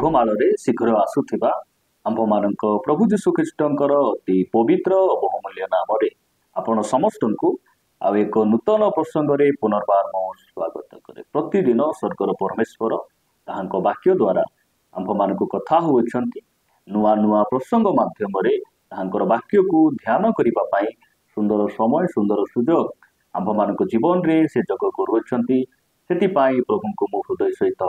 मेघमाଳରେ शीघ्र आसुथिबा आंभमानक प्रभु जीशु ख्रीष्टंकर अति पवित्र और बहुमूल्य नाम आपण समस्तଙ୍କୁ ଆଉ ଏକ ନୂତନ ପ୍ରସଙ୍ଗରେ ପୁନର୍ବାର ମୁଁ ସ୍ୱାଗତ କରେ। ପ୍ରତିଦିନ ସ୍ୱର୍ଗର ପରମେଶ୍ୱର ତାହାଙ୍କ ବାକ୍ୟ ଦ୍ୱାରା ଆମ୍ଭମାନଙ୍କୁ କଥା ହେଉଛନ୍ତି। ନୂଆ ନୂଆ ପ୍ରସଙ୍ଗ ମାଧ୍ୟମରେ ତାହାଙ୍କର ବାକ୍ୟକୁ ଧ୍ୟାନ କରିବା ପାଇଁ ସୁନ୍ଦର ସମୟ ସୁନ୍ଦର ସୁଯୋଗ ଆମ୍ଭମାନଙ୍କ ଜୀବନରେ ସେ ଯୋଗ କରୁଅଛନ୍ତି। ସେଥିପାଇଁ ପ୍ରଭୁଙ୍କୁ ମୁଁ ହୃଦୟ ସହିତ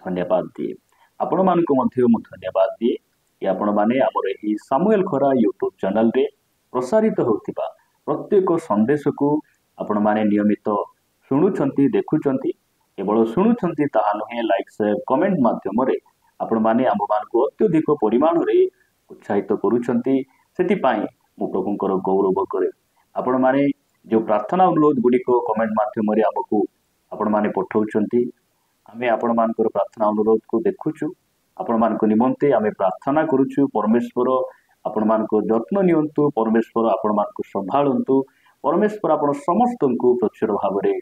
ଧନ୍ୟବାଦ ଦିଏ। ଆପଣମାନଙ୍କୁ ମଧ୍ୟ ମୁଁ ଧନ୍ୟବାଦ ଦିଏ କି ଆପଣମାନେ ଆମର ଏହି ସାମୁଏଲ ଖରା ୟୁଟ୍ୟୁବ ଚ୍ୟାନେଲରେ ପ୍ରସାରିତ ହେଉଥିବା प्रत्येक संदेश को आपण माने नियमित शुणुंट देखुंट केवल शुणुंट ताहा नुहे लाइक शेयर कमेंट माध्यम आपण माने आम मान अत्यधिक परिमाण रे उत्साहित करुछंती। सेतिपाई मु प्रभुंकर गौरव करे। आपण माने जो प्रार्थना अनुरोध गुड़िक कमेंट माध्यम आमको आपण माने पठाउछंती। आमे आपण मानकर प्रार्थना अनुरोध को देखुछु। आपण मान निमंते आमे प्रार्थना करुछु। परमेश्वर आपण मानको जत्न नियंतु। परमेश्वर आपण मानको संभाळंतु। परमेश्वर आपण समस्त को प्रचुर भाव में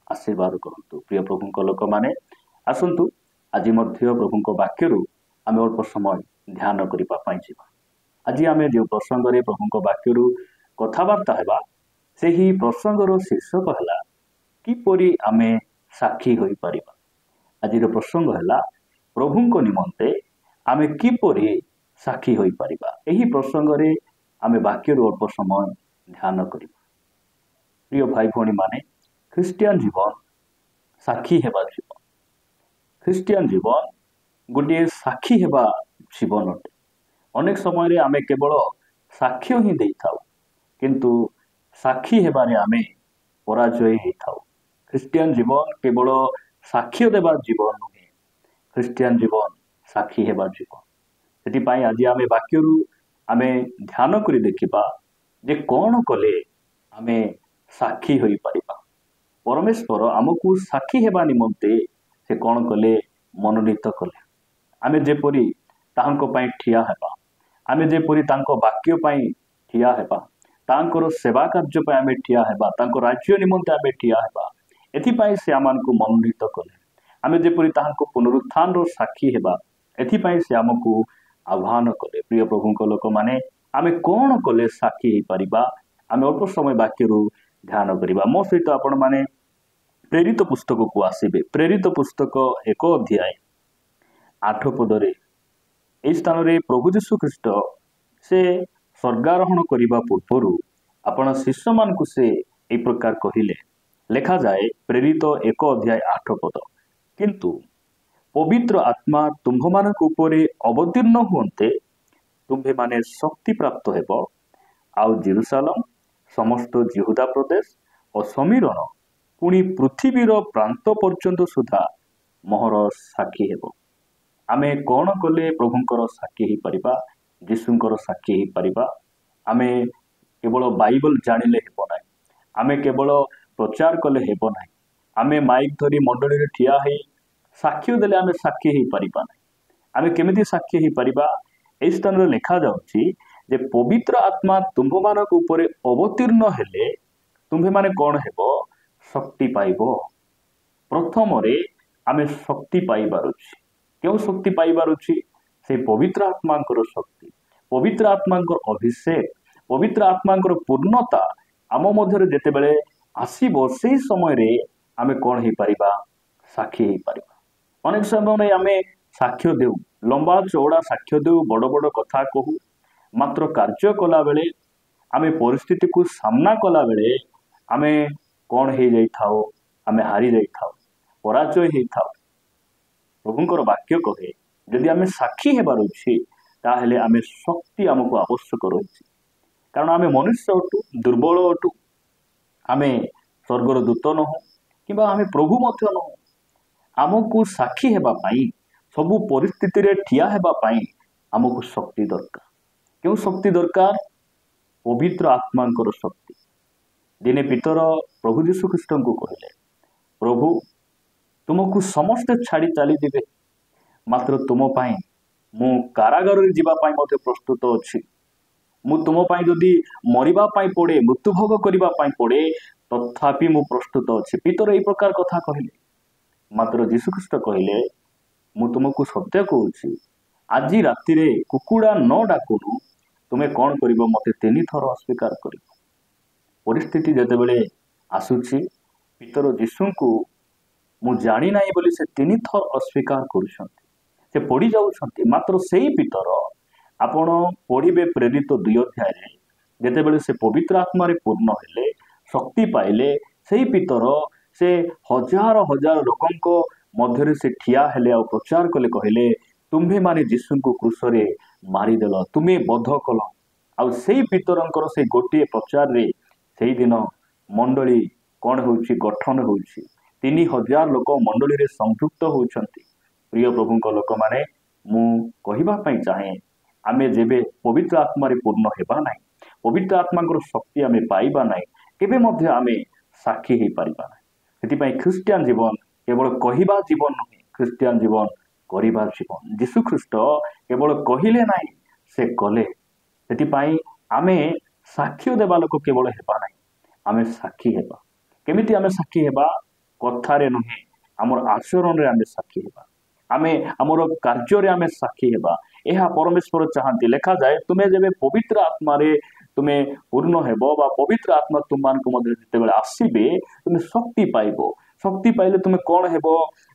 आशीर्वाद करंतु। प्रिय प्रभुंक लोक माने आसंतु आज मध्य प्रभुंक वाक्यरु आमे अल्प समय ध्यान करिपा पाई जिबा। आज आमे जो प्रसंग रे प्रभुंक वाक्यरु कथावार्ता हेबा सेही प्रसंगर शीर्षक हला किपरि आमे साक्षी होई परिबा। आज प्रसंग हला प्रभुंक निमंते आमे किपरि साक्षी होई परिबा। एही प्रसंग रे आमे वाक्यरु अल्प समय ध्यान करिबा। प्रिय भाई भौणी माने ख्रिस्टियन जीवन साक्षी हेबा जीवन। ख्रिस्टियन जीवन गोटे साक्षी हेबा जीवन अटे। अनेक समय रे आमे केवल साक्ष्य ही देई थाउ किंतु साक्षी हेबारे आमे पराजय हेई थाउ। ख्रिस्टियन जीवन केवल साक्ष्य देबा जीवन नुहे। ख्रिस्टियन जीवन साक्षी हेबा जीवन। सेतिपाई आज आमे वाक्यरु आमे ध्यान करी देखिबा जे कौन कले आमे साक्षी होई परिबा। परमेश्वर आमको साक्षी हेबा निमंते से कौन कले मनोनीत कले। आमे जेपरि तांको पई ठिया हेबा। आमे जेपरि तांको वाक्य पई ठिया हेबा। तांकर सेवा कार्य पई आमे ठिया हेबा। तांको राज्य निमंते आमे ठिया हेबा। एथि पई से आमानको मनोनीत कले। आमे जेपरि तांको पुनरुत्थान रो साक्षी हेबा एथि पई से आमको आह्वान कले। प्रिय प्रभुंक लोक माने आमे कौन कले साक्षी हेई परिबा। आमे अल्प समय वाक्यरु ध्यान करिबा। मो सहित आपण माने प्रेरित पुस्तक को आसीबे। प्रेरित पुस्तक 1 अध्याय 8 पदरे एई स्थान रे प्रभु यीशु ख्रीष्ट से स्वर्गारोहण करिबा पूर्वरु आपण शिष्य मान को से एई प्रकार कहिले। लेखा जाए प्रेरित 1 अध्याय 8 पद किंतु पवित्र आत्मा तुम्भ मानक उपरे अवतीर्ण हुंते तुम्भे माने शक्ति प्राप्त हेबो। आउ जेरुसालेम समस्त जिहुदा प्रदेश और समीरण पुणी पृथ्वीर प्रांत पर्यंत सुधा मोहर साक्षी हेबो। आमे कौन कले प्रभुंकर साक्षी हेई परिबा। जीशुंकर साक्षी हेई परिबा। आमे केवल बाइबल जानिले हेबो नाही। आमे केवल प्रचार कले हेबो नाही। आमे माइक धरी मंडली रे ठिया हेई साक्ष्य देले आमे साक्षी हेई परिबा नाही। आमे केमिति साक्षी हेई परिबा। एई स्थान रे लिखा जाउछि जे पवित्र आत्मा तुम्भ मानक उपरे अवतीर्ण हेले तुम्भे माने कौन हेबो शक्ति पाइबो। प्रथम रे आमे शक्ति पाइबारुछि। क्यों शक्ति पाइबारुछि से पवित्र आत्मांकर शक्ति पवित्र आत्मांकर अभिषेक पवित्र आत्मांकर पूर्णता आम मध्य जेतेबेले आसीबो सेही समय रे आमे कौन हेई परिबा साक्षी हेई परिबा। अनेक समय आमे साक्ष्य देउ लंबा चौड़ा साक्ष्य देउ बड़ बड़ कथा कहू मात्र कार्य कला बेले आमे परिस्थिति को सामना कला बेले आमे कौन हेई जाई थाओ आमे हारी जाई थाओ पराजय हेई थाओ। प्रभुंकर वाक्य कहे यदि आमे साक्षी हेबार अछि ताहेले आमे शक्ति आमको आवश्यक रहिछि। कारण आमे मनुष्य अटु दुर्बल अटु आमे स्वर्गर दूत नहु किबा आमे प्रभु मध्य नहु। आमको साक्षी हेबा पाई सबु परिस्थिति रे ठिया हेबा पाई आमको शक्ति दरकार। क्यों शक्ति दरकार पवित्र आत्मांकर शक्ति। दिने पितर प्रभु यीशु ख्रीष्ट को कहले प्रभु तुमको समस्ते छाड़ी चली दिबे मात्र तुम पाई मु कारागार रे जीवा पाई मते प्रस्तुत अछि। मु तुम पाई जदि मरिबा पाई पड़े मृत्युभोग करिबा पाई पड़े तथापि मु प्रस्तुत अछि। पितर एई प्रकार कथा कहले मात्र यीशु ख्रीष्ट कहले ମୁଁ ତୁମକୁ ସତ୍ୟ କହୁଛି, ଆଜି ରାତିରେ କୁକୁଡ଼ା ନ ଡାକୁଣୁ ତୁମେ କ'ଣ କରିବ? ମୋତେ 3 ଥର ଅସ୍ୱୀକାର କରିବ। ପରିସ୍ଥିତି ଯେତେବେଳେ ଆସୁଛି, ପିତର ଯୀଶୁଙ୍କୁ ମୁଁ ଜାଣି ନାହିଁ ବୋଲି ସେ 3 ଥର ଅସ୍ୱୀକାର କରୁଛନ୍ତି, ସେ ପଡ଼ି ଯାଉଛନ୍ତି। ମାତ୍ର ସେଇ ପିତର ଆପଣ ପଢ଼ିବେ ପ୍ରେରିତ 2 ଅଧ୍ୟାୟରେ, ଯେତେବେଳେ ସେ ପବିତ୍ର ଆତ୍ମାରେ ପୂର୍ଣ୍ଣ ହେଲେ, ଶକ୍ତି ପାଇଲେ, ସେଇ ପିତର ସେ ହଜାର ହଜାର ଲୋକଙ୍କ ମଧ୍ୟରେ ସେ ଠିଆ ହେଲେ ଆଉ ପ୍ରଚାର କଲେ, କହିଲେ ତୁମ୍ଭେମାନେ ଯୀଶୁଙ୍କୁ କ୍ରୁଶରେ ମାରିଦେଲ, ତୁମେ ବଧ କଲ। ଆଉ ସେଇ ପିତରଙ୍କର ସେଇ ଗୋଟିଏ ପ୍ରଚାରରେ ସେଇଦିନ ମଣ୍ଡଳୀ କ'ଣ ହେଉଛି? ଗଠନ ହେଉଛି। 3000 ଲୋକ ମଣ୍ଡଳୀରେ ସଂଯୁକ୍ତ ହେଉଛନ୍ତି। ପ୍ରିୟ ପ୍ରଭୁଙ୍କ ଲୋକମାନେ, ମୁଁ କହିବା ପାଇଁ ଚାହେଁ, ଆମେ ଯେବେ ପବିତ୍ର ଆତ୍ମାରେ ପୂର୍ଣ୍ଣ ହେବା ନାହିଁ, ପବିତ୍ର ଆତ୍ମାଙ୍କର ଶକ୍ତି ଆମେ ପାଇବା ନାହିଁ, କେବେ ମଧ୍ୟ ଆମେ ସାକ୍ଷୀ ହେଇପାରିବା ନାହିଁ। ସେଥିପାଇଁ ଖ୍ରୀଷ୍ଟିଆନ ଜୀବନ କେବଳ କହିବା ଜୀବନ ନୁହେଁ, ଖ୍ରୀଷ୍ଟିଆନ ଜୀବନ କରିବା ଜୀବନ। ଯୀଶୁ ଖ୍ରୀଷ୍ଟ କେବଳ କହିଲେ ନାହିଁ, ସେ କଲେ। ସେଥିପାଇଁ ଆମେ ସାକ୍ଷ୍ୟ ଦେବା ଲୋକ କେବଳ ହେବା ନାହିଁ, ଆମେ ସାକ୍ଷୀ ହେବା। କେମିତି ଆମେ ସାକ୍ଷୀ ହେବା? କଥାରେ ନୁହେଁ, ଆମର ଆଚରଣରେ ଆମେ ସାକ୍ଷୀ ହେବା, ଆମେ ଆମର କାର୍ଯ୍ୟରେ ଆମେ ସାକ୍ଷୀ ହେବା। ଏହା ପରମେଶ୍ୱର ଚାହାନ୍ତି। ଲେଖାଯାଏ, ତୁମେ ଯେବେ ପବିତ୍ର ଆତ୍ମାରେ ତୁମେ ପୂର୍ଣ୍ଣ ହେବ ବା ପବିତ୍ର ଆତ୍ମା ତୁମମାନଙ୍କ ମଧ୍ୟରେ ଯେତେବେଳେ ଆସିବେ, ତୁମେ ଶକ୍ତି ପାଇବ। ଶକ୍ତି ପାଇଲେ ତୁମେ କ'ଣ ହେବ?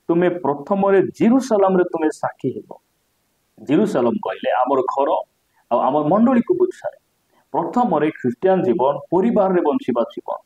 ତୁମେ ପ୍ରଥମରେ ଜେରୁସାଲେମରେ ତୁମେ ସାକ୍ଷୀ ହେବ। ଜେରୁସାଲେମ କହିଲେ ଆମର ଘର ଆଉ ଆମର ମଣ୍ଡଳୀକୁ ବୁଝାଏ। ପ୍ରଥମରେ ଖ୍ରୀଷ୍ଟିଆନ ଜୀବନ ପରିବାରରେ ବଞ୍ଚିବା ଜୀବନ।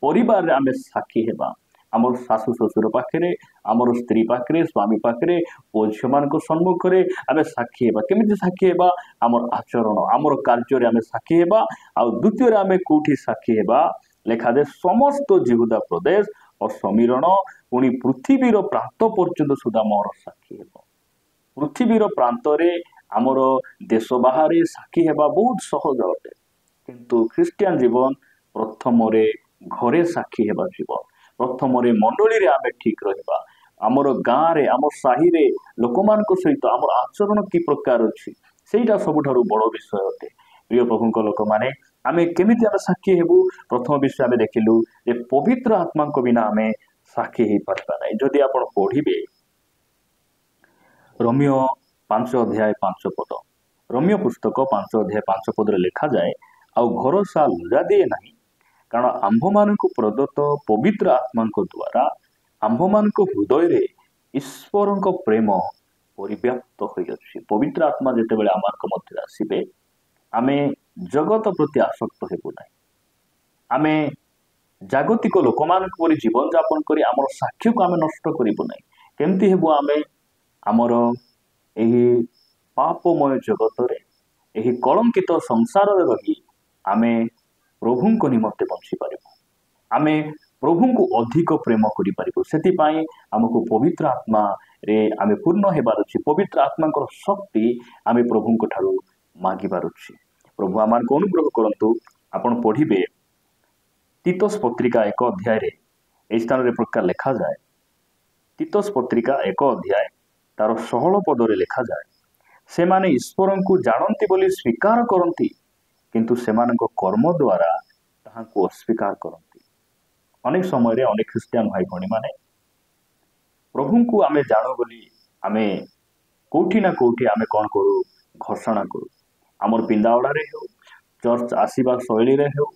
ପରିବାରରେ ଆମେ ସାକ୍ଷୀ ହେବା, ଆମର ଶାଶୁ ଶ୍ୱଶୁର ପାଖରେ, ଆମର ସ୍ତ୍ରୀ ପାଖରେ, ସ୍ୱାମୀ ପାଖରେ, ପୁଅ ଝିଅମାନଙ୍କ ସମ୍ମୁଖରେ ଆମେ ସାକ୍ଷୀ ହେବା। କେମିତି ସାକ୍ଷୀ ହେବା? ଆମର ଆଚରଣ, ଆମର କାର୍ଯ୍ୟରେ ଆମେ ସାକ୍ଷୀ ହେବା। ଆଉ ଦ୍ୱିତୀୟରେ ଆମେ କୋଉଠି ସାକ୍ଷୀ ହେବା? ଲେଖାଯାଏ, ସମସ୍ତ ଜିହୁଦା ପ୍ରଦେଶ ଓ ସମୀରଣ, ପୁଣି ପୃଥିବୀର ପ୍ରାନ୍ତ ପର୍ଯ୍ୟନ୍ତ ସୁଦ୍ଧା ମୋର ସାକ୍ଷୀ ହେବ। ପୃଥିବୀର ପ୍ରାନ୍ତରେ, ଆମର ଦେଶ ବାହାରେ ସାକ୍ଷୀ ହେବା ବହୁତ ସହଜ ଅଟେ। କିନ୍ତୁ ଖ୍ରୀଷ୍ଟିଆନ ଜୀବନ ପ୍ରଥମରେ ଘରେ ସାକ୍ଷୀ ହେବା ଜୀବନ। ପ୍ରଥମରେ ମଣ୍ଡଳୀରେ ଆମେ ଠିକ ରହିବା, ଆମର ଗାଁରେ, ଆମ ସାହିରେ ଲୋକମାନଙ୍କ ସହିତ ଆମର ଆଚରଣ କି ପ୍ରକାର ଅଛି, ସେଇଟା ସବୁଠାରୁ ବଡ଼ ବିଷୟ ଅଟେ। ପ୍ରିୟ ପ୍ରଭୁଙ୍କ ଲୋକମାନେ, ଆମେ କେମିତି ଆମେ ସାକ୍ଷୀ ହେବୁ? ପ୍ରଥମ ବିଷୟ ଆମେ ଦେଖିଲୁ ଯେ ପବିତ୍ର ଆତ୍ମାଙ୍କ ବିନା ଆମେ ସାକ୍ଷୀ ହେଇପାରିବା ନାହିଁ। ଯଦି ଆପଣ ପଢ଼ିବେ ରୋମିଓ 5 ଅଧ୍ୟାୟ 5 ପଦ, ରୋମିଓ ପୁସ୍ତକ 5 ଅଧ୍ୟାୟ 5 ପଦରେ ଲେଖାଯାଏ, ଆଉ ଭରସା ଲଜ୍ଜା ଦିଏ ନାହିଁ, କାରଣ ଆମ୍ଭମାନଙ୍କୁ ପ୍ରଦତ୍ତ ପବିତ୍ର ଆତ୍ମାଙ୍କ ଦ୍ୱାରା ଆମ୍ଭମାନଙ୍କ ହୃଦୟରେ ଈଶ୍ୱରଙ୍କ ପ୍ରେମ ପରିବ୍ୟାପ୍ତ ହୋଇଅଛି। ପବିତ୍ର ଆତ୍ମା ଯେତେବେଳେ ଆମମାନଙ୍କ ମଧ୍ୟରେ ଆସିବେ, ଆମେ ଜଗତ ପ୍ରତି ଆସକ୍ତ ହେବୁ ନାହିଁ, ଆମେ ଜାଗତିକ ଲୋକମାନଙ୍କ ପରି ଜୀବନଯାପନ କରି ଆମର ସାକ୍ଷ୍ୟକୁ ଆମେ ନଷ୍ଟ କରିବୁ ନାହିଁ। କେମିତି ହେବୁ? ଆମେ ଆମର ଏହି ପାପମୟ ଜଗତରେ, ଏହି କଳଙ୍କିତ ସଂସାରରେ ରହି ଆମେ ପ୍ରଭୁଙ୍କ ନିମନ୍ତେ ବଞ୍ଚିପାରିବୁ, ଆମେ ପ୍ରଭୁଙ୍କୁ ଅଧିକ ପ୍ରେମ କରିପାରିବୁ। ସେଥିପାଇଁ ଆମକୁ ପବିତ୍ର ଆତ୍ମାରେ ଆମେ ପୂର୍ଣ୍ଣ ହେବାର ଅଛି। ପବିତ୍ର ଆତ୍ମାଙ୍କର ଶକ୍ତି ଆମେ ପ୍ରଭୁଙ୍କ ଠାରୁ ମାଗିବାର ଅଛି। ପ୍ରଭୁ ଆମମାନଙ୍କୁ ଅନୁଗ୍ରହ କରନ୍ତୁ। ଆପଣ ପଢ଼ିବେ ତିତୋସ ପତ୍ରିକା 1 ଅଧ୍ୟାୟରେ ଏହି ସ୍ଥାନରେ ପ୍ରକାର ଲେଖାଯାଏ, ତିତୋସ ପତ୍ରିକା 1 ଅଧ୍ୟାୟ ତାର 16 ପଦରେ ଲେଖାଯାଏ, ସେମାନେ ଈଶ୍ୱରଙ୍କୁ ଜାଣନ୍ତି ବୋଲି ସ୍ୱୀକାର କରନ୍ତି, କିନ୍ତୁ ସେମାନଙ୍କ କର୍ମ ଦ୍ୱାରା ତାହାଙ୍କୁ ଅସ୍ୱୀକାର କରନ୍ତି। ଅନେକ ସମୟରେ ଅନେକ ଖ୍ରୀଷ୍ଟିଆନ ଭାଇ ଭଉଣୀମାନେ ପ୍ରଭୁଙ୍କୁ ଆମେ ଜାଣୁ ବୋଲି ଆମେ କୋଉଠି ନା କୋଉଠି ଆମେ କ'ଣ କରୁ? ଘୋଷଣା କରୁ। ଆମର ପିନ୍ଧାଉଡ଼ାରେ ହେଉ, ଚର୍ଚ୍ଚ ଆସିବା ଶୈଳୀରେ ହେଉ,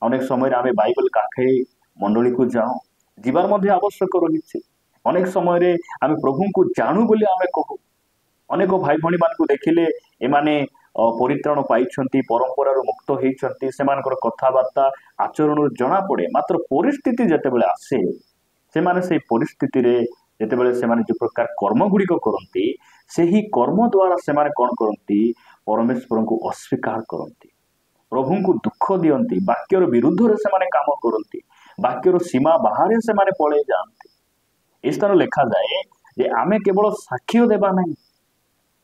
ଅନେକ ସମୟରେ ଆମେ ବାଇବେଲ କାଖେଇ ମଣ୍ଡଳୀକୁ ଯାଉ, ଯିବାର ମଧ୍ୟ ଆବଶ୍ୟକ ରହିଛି। ଅନେକ ସମୟରେ ଆମେ ପ୍ରଭୁଙ୍କୁ ଜାଣୁ ବୋଲି ଆମେ କହୁ। ଅନେକ ଭାଇ ଭଉଣୀମାନଙ୍କୁ ଦେଖିଲେ ଏମାନେ ପରିତ୍ରାଣ ପାଇଛନ୍ତି, ପରମ୍ପରାରୁ ମୁକ୍ତ ହେଇଛନ୍ତି, ସେମାନଙ୍କର କଥାବାର୍ତ୍ତା ଆଚରଣରୁ ଜଣାପଡ଼େ। ମାତ୍ର ପରିସ୍ଥିତି ଯେତେବେଳେ ଆସେ, ସେମାନେ ସେଇ ପରିସ୍ଥିତିରେ ଯେତେବେଳେ ସେମାନେ ଯେଉଁ ପ୍ରକାର କର୍ମ ଗୁଡ଼ିକ କରନ୍ତି, ସେହି କର୍ମ ଦ୍ୱାରା ସେମାନେ କ'ଣ କରନ୍ତି? ପରମେଶ୍ୱରଙ୍କୁ ଅସ୍ୱୀକାର କରନ୍ତି, ପ୍ରଭୁଙ୍କୁ ଦୁଃଖ ଦିଅନ୍ତି, ବାକ୍ୟର ବିରୁଦ୍ଧରେ ସେମାନେ କାମ କରନ୍ତି, ବାକ୍ୟର ସୀମା ବାହାରେ ସେମାନେ ପଳେଇ ଯାଆନ୍ତି। ଏହି ସ୍ଥାନ ଲେଖାଯାଏ ଯେ ଆମେ କେବଳ ସାକ୍ଷ୍ୟ ଦେବା ନାହିଁ,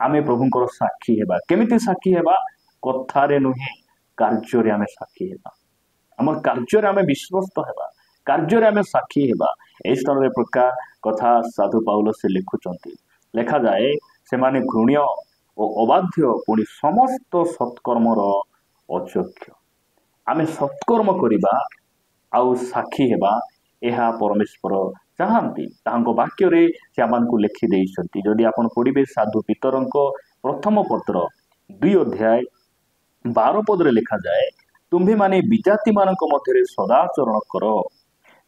ଆମେ ପ୍ରଭୁଙ୍କର ସାକ୍ଷୀ ହେବା। କେମିତି ସାକ୍ଷୀ ହେବା? କଥାରେ ନୁହେଁ, କାର୍ଯ୍ୟରେ ଆମେ ସାକ୍ଷୀ ହେବା। ଆମର କାର୍ଯ୍ୟରେ ଆମେ ବିଶ୍ୱସ୍ତ ହେବା, କାର୍ଯ୍ୟରେ ଆମେ ସାକ୍ଷୀ ହେବା। ଏହି ସ୍ଥାନରେ ପ୍ରକାର କଥା ସାଧୁ ପାଉଲ ସେ ଲେଖୁଛନ୍ତି। ଲେଖାଯାଏ, ସେମାନେ ଘୃଣ୍ୟ ଓ ଅବାଧ୍ୟ, ପୁଣି ସମସ୍ତ ସତ୍କର୍ମର ଅଯୋଗ୍ୟ। ଆମେ ସତ୍କର୍ମ କରିବା ଆଉ ସାକ୍ଷୀ ହେବା, ଏହା परमेश्वर चाहती वाक्य से आमको लिखि देइछंती। जदि आपण पढ़िबे साधु पीतरंक प्रथम पत्र 2 अध्याय 12 पदरे लिखा जाए, तुम्भे माने विजाति मानक मध्य सदाचरण कर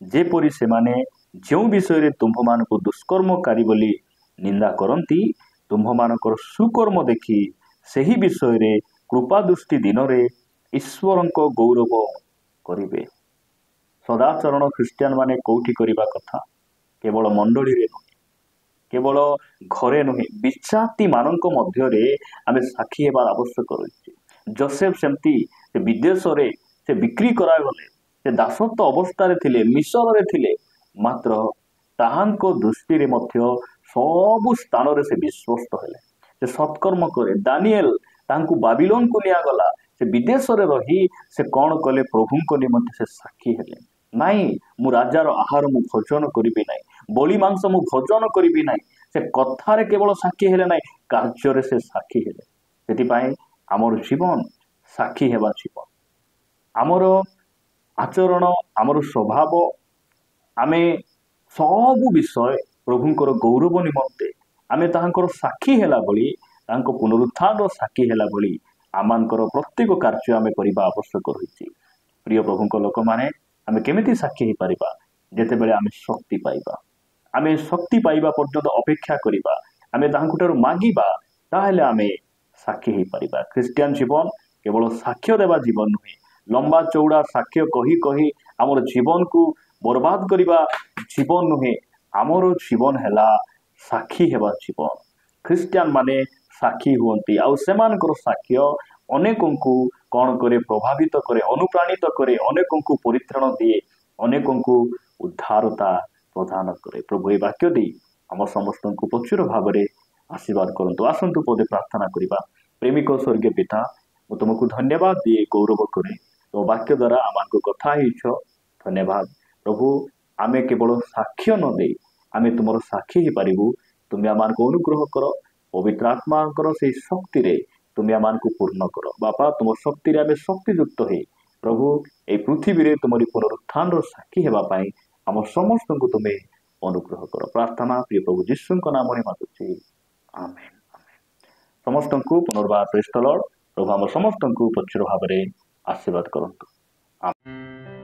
जेपरि से माने जो विषय तुम्भ मानक दुष्कर्मकारी बोली निंदा करती, तुम्भ मानकर सुकर्म देखी सही विषय रे कृपा दृष्टि दिन रे ईश्वर गौरव करिवे। सदाचरण ख्रिस्टियान माने कौटी करिबा कथा? केवल मंडली रे नुहे, केवल घरे नुहे, विजाति मानक मध्य रे आमे साक्षी हेबार आवश्यक रही। जोसेफ सेमती से विदेश रे से बिक्री करा गले, से दासत्व अवस्था रे थिले, मिसर रे थिले, मात्र ताहांको दृष्टि रे मध्य सब स्थान रे से विश्वस्त हेले, से सत्कर्म करे। दानिएल तांको बाबिलोन को निया गला, से विदेश रे रही से कौन कले प्रभु को निमंत से साक्षी हेले। नाई मु राजार आहार मु भोजन करिबि नाई, बलि मांस मु भोजन करिबि नाई, से कथारे केवल साक्षी हेले नाई, कार्य से साक्षी हेले। सेति पई आमर जीवन साक्षी हेबा जीवन, आमर आचरण, आमर स्वभाव, आमे सब विषय प्रभुंकर गौरव निमंते आमे ताहांकर साक्षी हेला बली, ताहांको पुनरुत्थान साक्षी हेला बली आमानकर प्रत्येक कार्य आमे करिबा आवश्यक रहिछि। प्रिय प्रभुंक लोक माने आमे केमिति साक्षी हे परिबा? जेतेबेले आमे शक्ति पाइबा, आमे शक्ति पाइबा पर्यंत अपेक्षा करिबा, आमे ताहांकुटारु मागिबा, ताहेले आमे साक्षी हे परिबा। ख्रिस्टियान जीवन केवल साक्ष्य देवा जीवन नुहे, लंबा चौड़ा साक्ष्य कही कही आमर जीवन को बर्बाद करिबा जीवन नुहे। आमर जीवन हैला साक्षी हेबा जीवन। ख्रिस्टियान माने साक्षी हुअंती, आउ सेमानकर साक्ष्य अनेकों को कौन करे प्रभावित करे, अनुप्राणित करे, अनेकों को परित्राण दिए, अनेकों को उद्धारता प्रदान करे। प्रभु ए वाक्य दे आम समस्त को प्रचुर भाव में आशीर्वाद करंतु। आसंतु पदे प्रार्थना करिबा। प्रेमिक स्वर्गीय पिता, मु तुमको धन्यवाद दिए, गौरव करे, तो वाक्य द्वारा आम कथा हिच। धन्यवाद प्रभु, आमे केवल साक्ष्य न दे आमे तुमर साक्षी ही पारिबु। तुम आम को अनुग्रह कर, पवित्र आत्मा से शक्ति रे तुम आम को पूर्ण कर। बापा तुम शक्ति रे आमे शक्तियुक्त हे प्रभु ए पृथ्वी रे तुमरी पुनरुत्थान साक्षी हेबा पाई आम समस्त को तुम अनुग्रह कर। प्रार्थना प्रिय प्रभु यीशु नाम रे मागुछि, आमेन। समस्त को पुनर्बार प्रेज द लॉर्ड। प्रभु आम समस्त को प्रचुर भाव में आशीर्वाद करंतु। आमेन।